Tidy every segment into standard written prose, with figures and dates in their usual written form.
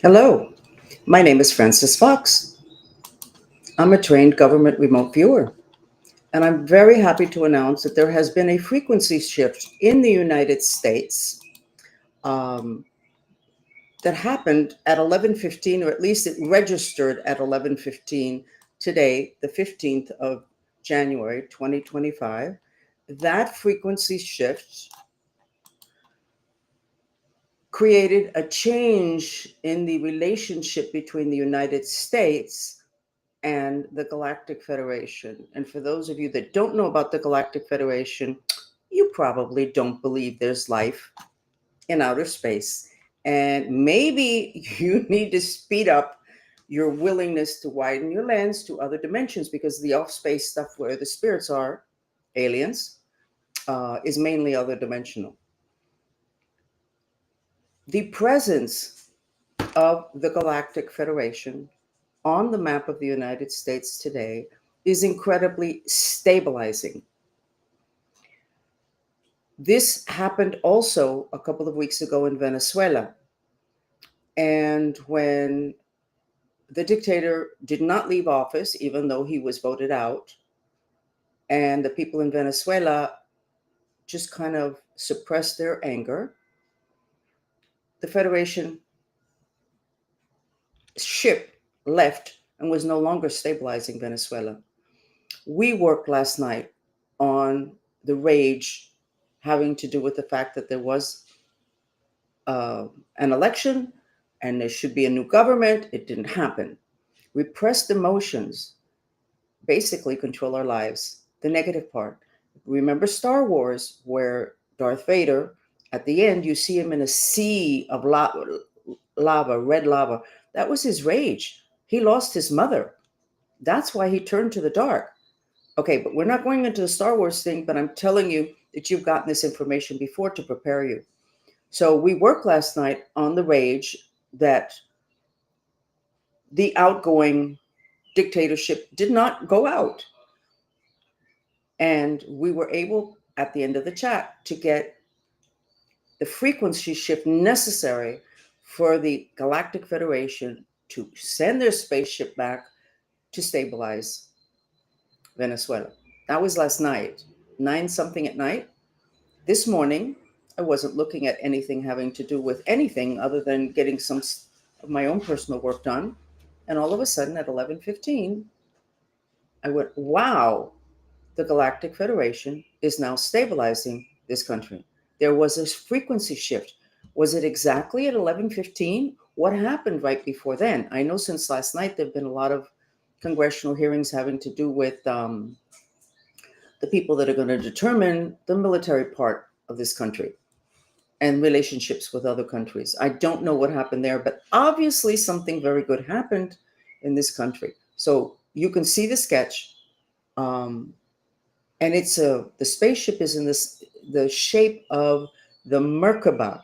Hello, my name is Francis Fox. I'm a trained government remote viewer, and I'm very happy to announce that there has been a frequency shift in the United States um, that happened at 11:15, or at least it registered at 11:15 today, the 15th of January, 2025. That frequency shift created a change in the relationship between the United States and the Galactic Federation. And for those of you that don't know about the Galactic Federation, you probably don't believe there's life in outer space. And maybe you need to speed up your willingness to widen your lens to other dimensions, because the off space stuff where the spirits are, aliens, is mainly other dimensional. The presence of the Galactic Federation on the map of the United States today is incredibly stabilizing. This happened also a couple of weeks ago in Venezuela. And when the dictator did not leave office, even though he was voted out, and the people in Venezuela just kind of suppressed their anger, the Federation ship left and was no longer stabilizing Venezuela. We worked last night on the rage having to do with the fact that there was an election and there should be a new government. It didn't happen. Repressed emotions basically control our lives. The negative part. Remember Star Wars, where Darth Vader, at the end, you see him in a sea of lava, red lava. That was his rage. He lost his mother. That's why he turned to the dark. Okay, but we're not going into the Star Wars thing, but I'm telling you that you've gotten this information before to prepare you. So we worked last night on the rage that the outgoing dictatorship did not go out. And we were able, at the end of the chat, to get the frequency shift necessary for the Galactic Federation to send their spaceship back to stabilize Venezuela. That was last night, 9 something at night. This morning, I wasn't looking at anything having to do with anything other than getting some of my own personal work done. And all of a sudden at 11:15, I went, wow, the Galactic Federation is now stabilizing this country. There was a frequency shift. Was it exactly at 11:15? What happened right before then? I know since last night there have been a lot of congressional hearings having to do with the people that are going to determine the military part of this country and relationships with other countries. I don't know what happened there, but obviously something very good happened in this country. So you can see the sketch. And it's the spaceship is in the shape of the Merkaba.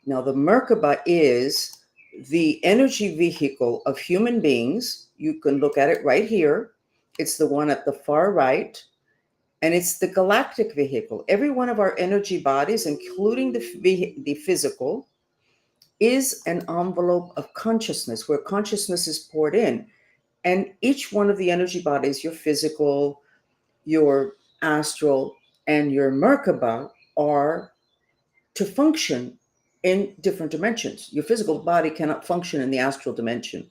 Now, the Merkaba is the energy vehicle of human beings. You can look at it right here. It's the one at the far right, and it's the galactic vehicle. Every one of our energy bodies, including the physical, is an envelope of consciousness where consciousness is poured in. And each one of the energy bodies, your physical, your astral, and your Merkaba, are to function in different dimensions. Your physical body cannot function in the astral dimension,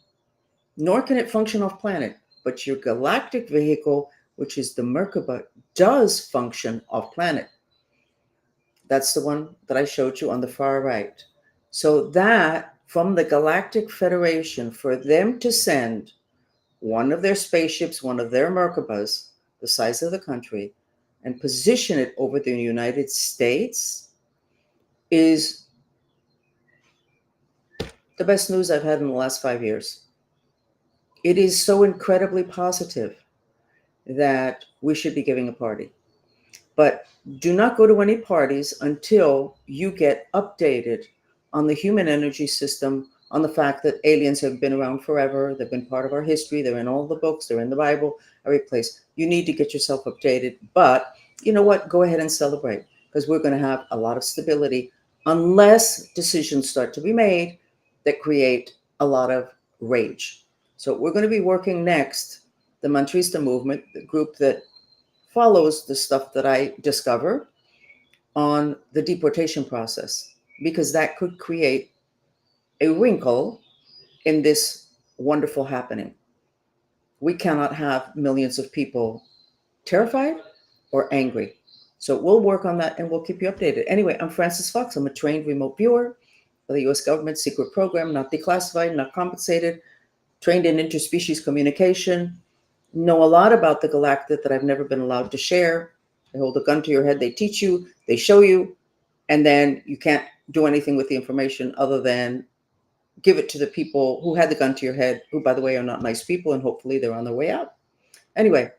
nor can it function off planet. But your galactic vehicle, which is the Merkaba, does function off planet. That's the one that I showed you on the far right. So that from the Galactic Federation, for them to send one of their spaceships, one of their Merkabas, the size of the country, and position it over the United States is the best news I've had in the last 5 years. It is so incredibly positive that we should be giving a party. But do not go to any parties until you get updated on the human energy system, on the fact that aliens have been around forever. They've been part of our history. They're in all the books. They're in the Bible, every place. You need to get yourself updated. But you know what? Go ahead and celebrate, because we're going to have a lot of stability unless decisions start to be made that create a lot of rage. So we're going to be working next, the Mantrista movement, the group that follows the stuff that I discover on the deportation process, because that could create a wrinkle in this wonderful happening. We cannot have millions of people terrified or angry. So we'll work on that and we'll keep you updated. Anyway, I'm Frances Fox. I'm a trained remote viewer of the US government secret program, not declassified, not compensated, trained in interspecies communication, know a lot about the Galactic that I've never been allowed to share. They hold a gun to your head, they teach you, they show you, and then you can't do anything with the information other than give it to the people who had the gun to your head, who, by the way, are not nice people, and hopefully they're on their way out. Anyway,